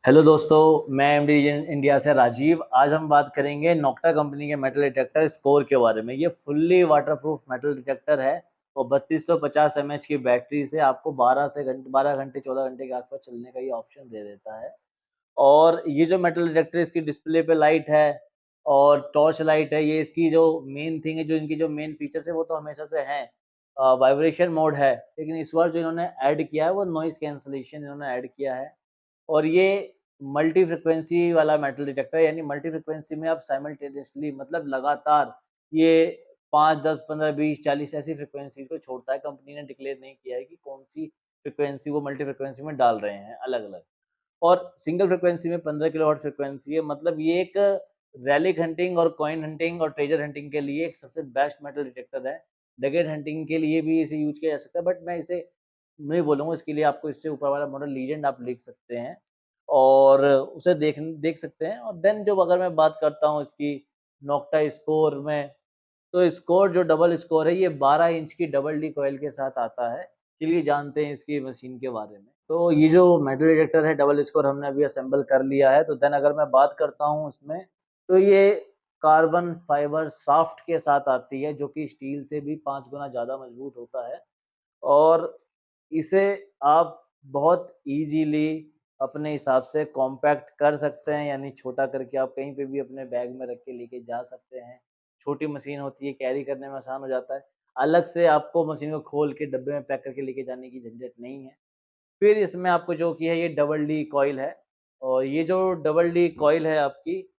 Hello दोस्तों, मैं MD India से राजीव। आज हम बात करेंगे नोक्टा कंपनी के मेटल डिटेक्टर स्कोर के बारे में। ये फुल्ली वाटरप्रूफ मेटल डिटेक्टर है और 3250 mAh की बैटरी से आपको 12 घंटे 14 घंटे के आसपास चलने का ये ऑप्शन दे देता है। और ये जो मेटल डिटेक्टर, इसकी डिस्प्ले पे लाइट है और टॉर्च लाइट है। ये इसकी जो मेन थिंग है, जो इनकी जो मेन फीचर्स है वो तो हमेशा से हैं। वाइब्रेशन मोड है, लेकिन इस बार जो इन्होंने ऐड किया है वो नॉइज़ कैंसलेशन इन्होंने ऐड किया है। और ये मल्टी फ्रीक्वेंसी वाला मेटल डिटेक्टर है, यानी मल्टी फ्रीक्वेंसी में आप साइमल्टेनियसली मतलब लगातार ये 5, 10, 15, 20, 40 ऐसी फ्रीक्वेंसीज़ को छोड़ता है। कंपनी ने डिक्लेयर नहीं किया है कि कौन-सी फ्रीक्वेंसी वो मल्टी फ्रीक्वेंसी में डाल रहे हैं अलग-अलग। और सिंगल फ्रीक्वेंसी में 15 किलोहर्ट्ज़ फ्रीक्वेंसी है। मतलब ये एक रेलिक हंटिंग और कॉइन हंटिंग और ट्रेजर हंटिंग के लिए एक सबसे बेस्ट मेटल डिटेक्टर है। नगेट हंटिंग के लिए भी इसे यूज़ किया जा सकता है, बट मैं इसे नहीं बोलूँगा। इसके लिए आपको इससे ऊपर वाला मॉडल लीजेंड आप लिख सकते हैं और उसे देख सकते हैं। और देन जो अगर मैं बात करता हूँ इसकी नोक्टा स्कोर में, तो स्कोर जो डबल स्कोर है ये 12 इंच की डबल डी कॉइल के साथ आता है। चलिए जानते हैं इसकी मशीन के बारे में। तो ये जो मेटल डिटेक्टर है डबल स्कोर हमने अभी असेंबल कर लिया है। तो देन अगर मैं बात करता हूँ इसमें, तो ये कार्बन फाइबर शाफ्ट के साथ आती है, जो कि स्टील से भी 5 गुना ज़्यादा मजबूत होता है। और इसे आप बहुत ईज़िली अपने हिसाब से कॉम्पैक्ट कर सकते हैं, यानी छोटा करके आप कहीं पे भी अपने बैग में रख के लेके जा सकते हैं। छोटी मशीन होती है, कैरी करने में आसान हो जाता है। अलग से आपको मशीन को खोल के डब्बे में पैक करके लेके जाने की झंझट नहीं है। फिर इसमें आपको जो कि है ये डबल डी कॉइल है। और ये जो डबल डी कॉइल है आपकी,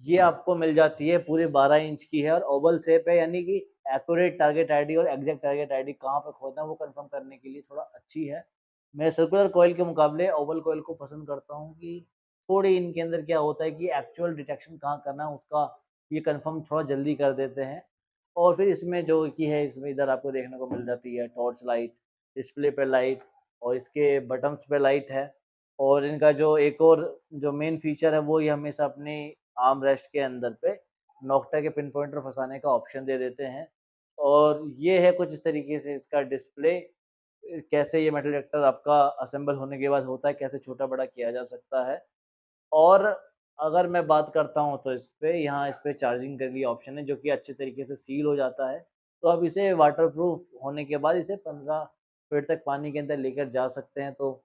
ये आपको मिल जाती है पूरे 12 इंच की है और ओवल शेप है, यानी कि एक्यूरेट टारगेट आईडी और एग्ज़ैक्ट टारगेट आईडी कहाँ पे खोदना है वो कंफर्म करने के लिए थोड़ा अच्छी है। मैं सर्कुलर कॉइल के मुकाबले ओवल कॉइल को पसंद करता हूँ कि थोड़ी इनके अंदर क्या होता है कि एक्चुअल डिटेक्शन कहाँ करना है उसका ये कंफर्म थोड़ा जल्दी कर देते हैं। और फिर इसमें जो कि है, इसमें इधर आपको देखने को मिल जाती है टॉर्च लाइट, डिस्प्ले पे लाइट और इसके बटन्स पे लाइट है। और इनका जो एक और जो मेन फीचर है वो ये हमेशा अपनी आर्म रेस्ट के अंदर पे नोक्टा के पिन पॉइंटर फँसाने का ऑप्शन दे देते हैं। और ये है कुछ इस तरीके से इसका डिस्प्ले। कैसे ये मेटल डिटेक्टर आपका असेंबल होने के बाद होता है, कैसे छोटा-बड़ा किया जा सकता है। और अगर मैं बात करता हूँ तो इस पे चार्जिंग के लिए ऑप्शन है, जो कि अच्छे तरीके से सील हो जाता है। तो आप इसे वाटरप्रूफ होने के बाद इसे 15 फीट तक पानी के अंदर लेकर जा सकते हैं। तो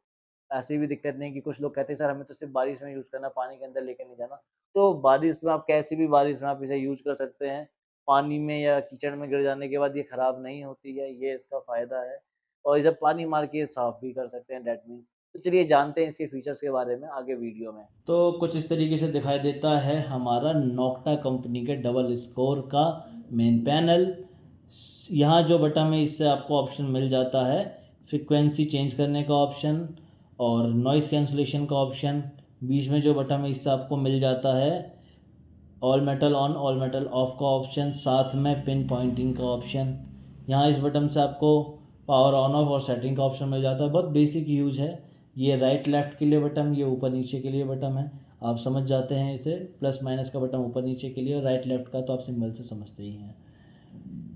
ऐसी भी दिक्कत नहीं कि कुछ लोग कहते हैं सर हमें तो सिर्फ़ बारिश में यूज़ करना, पानी के अंदर लेके नहीं जाना। तो बारिश में आप कैसी भी बारिश में आप इसे यूज़ कर सकते हैं। पानी में या कीचड़ में गिर जाने के बाद ये खराब नहीं होती है, ये इसका फ़ायदा है। और जब पानी मार के साफ़ भी कर सकते हैं, दैट मीन्स। तो चलिए जानते हैं इसके फीचर्स के बारे में आगे वीडियो में। तो कुछ इस तरीके से दिखाई देता है हमारा नोक्टा कंपनी के डबल स्कोर का मेन पैनल। यहाँ जो बटन है इससे आपको ऑप्शन मिल जाता है फ्रीक्वेंसी चेंज करने का ऑप्शन और नॉइज़ कैंसलेशन का ऑप्शन। बीच में जो बटन है इससे आपको मिल जाता है all metal on all metal of का ऑप्शन, साथ में पिन पॉइंटिंग का ऑप्शन। यहाँ इस बटन से आपको पावर ऑन ऑफ और सेटिंग का ऑप्शन मिल जाता है। बहुत बेसिक यूज़ है। ये राइट लेफ़्ट के लिए बटन, ये ऊपर नीचे के लिए बटन है। आप समझ जाते हैं इसे। प्लस माइनस का बटन ऊपर नीचे के लिए और राइट लेफ़्ट का तो आप सिंबल से समझते ही हैं।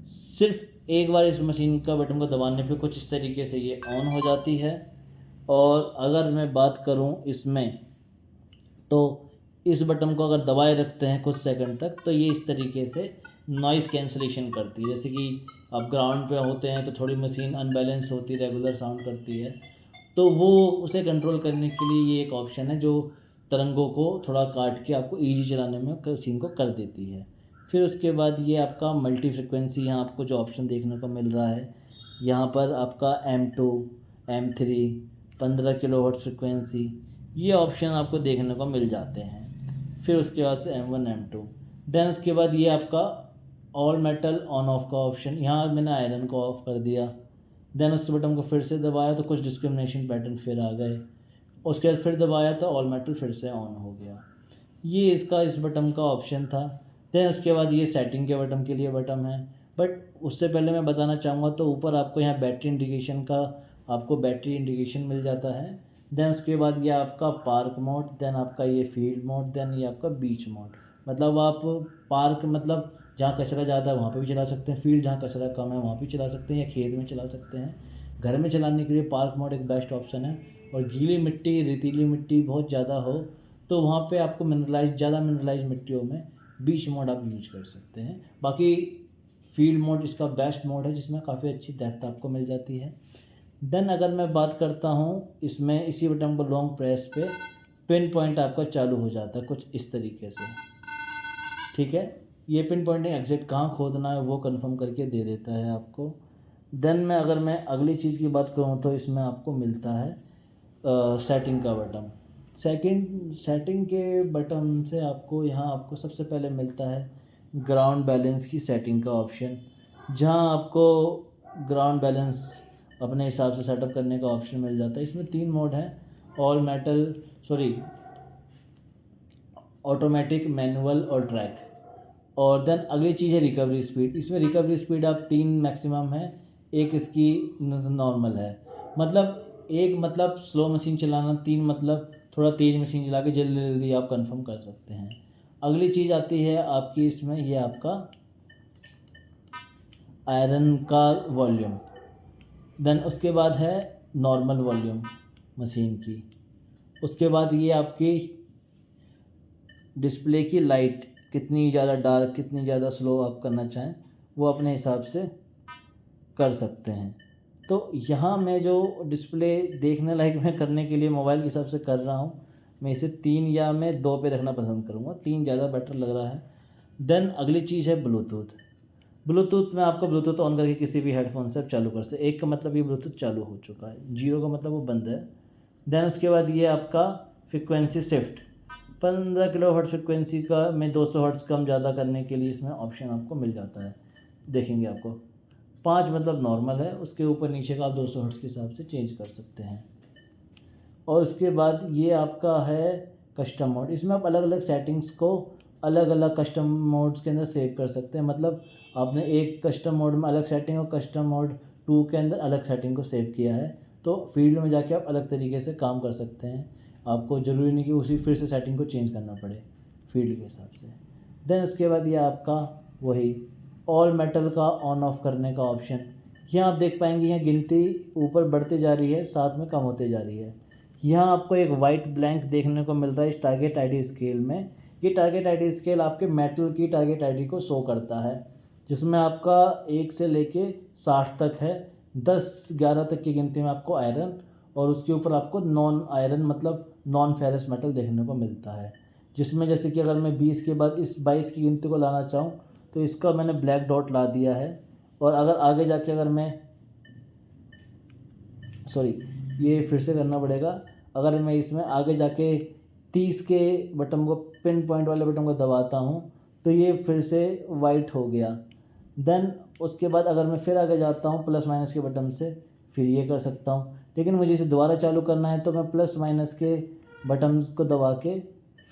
सिर्फ एक बार इस मशीन का बटन को दबाने पे कुछ इस तरीके से ये ऑन हो जाती है। और अगर मैं बात करूँ इसमें, तो इस बटन को अगर दबाए रखते हैं कुछ सेकंड तक तो ये इस तरीके से नॉइज़ कैंसलेशन करती है। जैसे कि आप ग्राउंड पे होते हैं तो थोड़ी मशीन अनबैलेंस होती है, रेगुलर साउंड करती है, तो वो उसे कंट्रोल करने के लिए ये एक ऑप्शन है जो तरंगों को थोड़ा काट के आपको ईज़ी चलाने में मशीन को कर देती है। फिर उसके बाद ये आपका मल्टी फ्रिक्वेंसी, यहाँ आपको जो ऑप्शन देखने को मिल रहा है, यहाँ पर आपका M2, M3, 15 किलोहर्ट्ज़ फ्रिक्वेंसी, ये ऑप्शन आपको देखने को मिल जाते हैं। फिर उसके बाद से M1, M2, देन उसके बाद ये आपका ऑल मेटल ऑन ऑफ का ऑप्शन, यहाँ मैंने आयरन को ऑफ कर दिया। देन उस बटन को फिर से दबाया तो कुछ डिस्क्रिमिनेशन पैटर्न फिर आ गए। उसके बाद फिर दबाया तो ऑल मेटल फिर से ऑन हो गया। ये इसका इस बटन का ऑप्शन था। देन उसके बाद ये सेटिंग के बटन के लिए बटन है। बट उससे पहले मैं बताना चाहूँगा तो ऊपर आपको यहाँ बैटरी इंडिकेशन का आपको बैटरी इंडिकेशन मिल जाता है। देन उसके बाद ये आपका पार्क मोड, देन आपका ये फील्ड मोड, देन ये आपका बीच मोड। मतलब आप पार्क मतलब जहाँ कचरा ज़्यादा है वहाँ पे भी चला सकते हैं, फील्ड जहाँ कचरा कम है वहाँ भी चला सकते हैं, या खेत में चला सकते हैं। घर में चलाने के लिए पार्क मोड एक बेस्ट ऑप्शन है। और गीली मिट्टी, रेतीली मिट्टी बहुत ज़्यादा हो तो वहाँ पे आपको ज़्यादा मिनरलाइज मिट्टियों में बीच मोड आप यूज कर सकते हैं। बाकी फील्ड मोड इसका बेस्ट मोड है जिसमें काफ़ी अच्छी डेप्थ आपको मिल जाती है। देन अगर मैं बात करता हूँ इसमें, इसी बटन को लॉन्ग प्रेस पे पिन पॉइंट आपका चालू हो जाता है कुछ इस तरीके से, ठीक है। ये पिन पॉइंटिंग एग्जैक्ट कहाँ खोदना है वो कंफर्म करके दे देता है आपको। देन अगर मैं अगली चीज़ की बात करूँ तो इसमें आपको मिलता है सेटिंग का बटन। सेटिंग के बटन से आपको यहाँ आपको सबसे पहले मिलता है ग्राउंड बैलेंस की सेटिंग का ऑप्शन, जहाँ आपको ग्राउंड बैलेंस अपने हिसाब से सेटअप करने का ऑप्शन मिल जाता है। इसमें 3 मोड है, ऑटोमेटिक, मैनुअल और ट्रैक। और देन अगली चीज़ है रिकवरी स्पीड। इसमें रिकवरी स्पीड आप 3 मैक्सिमम है, एक इसकी नॉर्मल है। एक मतलब स्लो मशीन चलाना, 3 मतलब थोड़ा तेज़ मशीन चला के जल्दी जल्दी आप कंफर्म कर सकते हैं। अगली चीज़ आती है आपकी इसमें, ये आपका आयरन का वॉल्यूम। देन उसके बाद है नॉर्मल वॉल्यूम मशीन की। उसके बाद ये आपकी डिस्प्ले की लाइट, कितनी ज़्यादा डार्क कितनी ज़्यादा स्लो आप करना चाहें वो अपने हिसाब से कर सकते हैं। तो यहाँ मैं जो डिस्प्ले देखने लायक मैं करने के लिए मोबाइल के हिसाब से कर रहा हूँ, मैं इसे 3 या मैं 2 पे रखना पसंद करूँगा, 3 ज़्यादा बेटर लग रहा है। देन अगली चीज़ है ब्लूटूथ। ब्लूटूथ में आपको ब्लूटूथ ऑन करके किसी भी हेडफोन से आप चालू कर सकते। 1 का मतलब ये ब्लूटूथ चालू हो चुका है, 0 का मतलब वो बंद है। देन उसके बाद ये आपका फ्रिक्वेंसी शिफ्ट, 15 किलोहर्ट्ज़ फ्रिक्वेंसी का मैं 200 हर्ट्ज़ कम ज़्यादा करने के लिए इसमें ऑप्शन आपको मिल जाता है। देखेंगे आपको 5 मतलब नॉर्मल है, उसके ऊपर नीचे का आप 200 हर्ट्ज़ के हिसाब से चेंज कर सकते हैं। और उसके बाद ये आपका है कस्टम मोड। इसमें आप अलग अलग सेटिंग्स को अलग अलग कस्टम मोड्स के अंदर सेव कर सकते हैं। मतलब आपने एक कस्टम मोड में अलग सेटिंग और कस्टम मोड 2 के अंदर अलग सेटिंग को सेव किया है, तो फील्ड में जाके आप अलग तरीके से काम कर सकते हैं। आपको ज़रूरी नहीं कि उसी फिर से सेटिंग को चेंज करना पड़े फील्ड के हिसाब से। देन उसके बाद ये आपका वही ऑल मेटल का ऑन ऑफ करने का ऑप्शन। यहाँ आप देख पाएंगे यहाँ गिनती ऊपर बढ़ती जा रही है, साथ में कम होती जा रही है। यहाँ आपको एक वाइट ब्लैंक देखने को मिल रहा है इस टारगेट आईडी स्केल में। ये टारगेट आईडी स्केल आपके मेटल की टारगेट आईडी को शो करता है, जिसमें आपका 1 से लेके 60 तक है। 10-11 तक की गिनती में आपको आयरन, और उसके ऊपर आपको नॉन आयरन मतलब नॉन फेरस मेटल देखने को मिलता है। जिसमें जैसे कि अगर मैं 20 के बाद इस 22 की गिनती को लाना चाहूँ तो इसका मैंने ब्लैक डॉट ला दिया है। और अगर आगे जाके अगर मैं ये फिर से करना पड़ेगा। अगर मैं इसमें आगे जाके 30 के बटन को, पिन पॉइंट वाले बटन को दबाता हूँ तो ये फिर से वाइट हो गया। देन उसके बाद अगर मैं फिर आगे जाता हूँ प्लस माइनस के बटन से, फिर ये कर सकता हूँ। लेकिन मुझे इसे दोबारा चालू करना है तो मैं प्लस माइनस के बटन को दबा के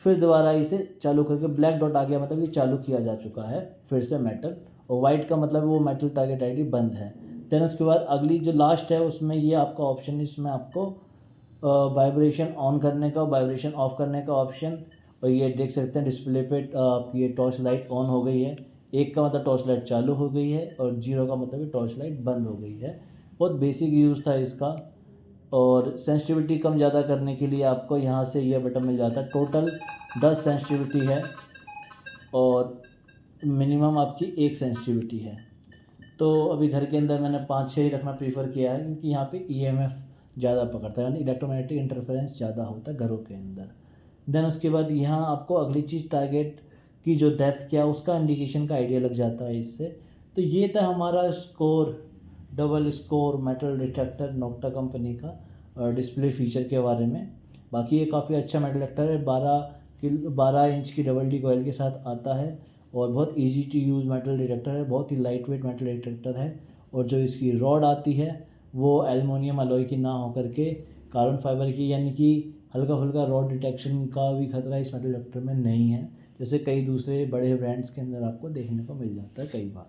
फिर दोबारा इसे चालू करके, ब्लैक डॉट आ गया मतलब ये चालू किया जा चुका है फिर से मेटल, और वाइट का मतलब वो मेटल टारगेट आईडी बंद है। देन उसके बाद अगली जो लास्ट है उसमें ये आपका ऑप्शन, इसमें आपको वाइब्रेशन ऑन करने का, वाइब्रेशन ऑफ करने का ऑप्शन। और ये देख सकते हैं डिस्प्ले पे आपकी ये टॉर्च लाइट ऑन हो गई है। 1 का मतलब टॉर्च लाइट चालू हो गई है, और 0 का मतलब ये टॉर्च लाइट बंद हो गई है। बहुत बेसिक यूज़ था इसका। और सेंसिटिविटी कम ज़्यादा करने के लिए आपको यहाँ से ये बटन मिल जाता है। टोटल 10 सेंसिटिविटी है और मिनिमम आपकी 1 सेंसिटिविटी है। तो अभी घर के अंदर मैंने 5-6 ही रखना प्रीफर किया है, क्योंकि यहाँ पे ईएमएफ ज़्यादा पकड़ता है, यानी इलेक्ट्रोमैग्नेटिक इंटरफेरेंस ज़्यादा होता है घरों के अंदर। देन उसके बाद यहाँ आपको अगली चीज़ टारगेट की जो डेप्थ क्या उसका इंडिकेशन का आइडिया लग जाता है इससे। तो ये था हमारा double score metal detector Nokta company का डिस्प्ले फीचर के बारे में। बाकी ये काफ़ी अच्छा मेटल डिटेक्टर है, 12 इंच की डबल डी कॉइल के साथ आता है, और बहुत easy to use metal detector है, बहुत ही लाइट वेट मेटल डिटेक्टर है। और जो इसकी रॉड आती है वो एल्युमिनियम अलॉय की ना होकर के कार्बन फाइबर की, यानी कि हल्का फुल्का रॉड डिटेक्शन का भी खतरा इस मेटल डिटेक्टर में नहीं है, जैसे कई दूसरे बड़े ब्रांड्स के अंदर आपको देखने को मिल जाता है कई बार।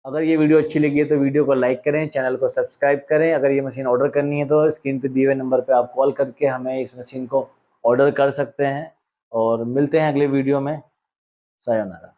अगर ये वीडियो अच्छी लगी है तो वीडियो को लाइक करें, चैनल को सब्सक्राइब करें। अगर ये मशीन ऑर्डर करनी है तो स्क्रीन पे दिए हुए नंबर पे आप कॉल करके हमें इस मशीन को ऑर्डर कर सकते हैं। और मिलते हैं अगले वीडियो में। सायोनारा।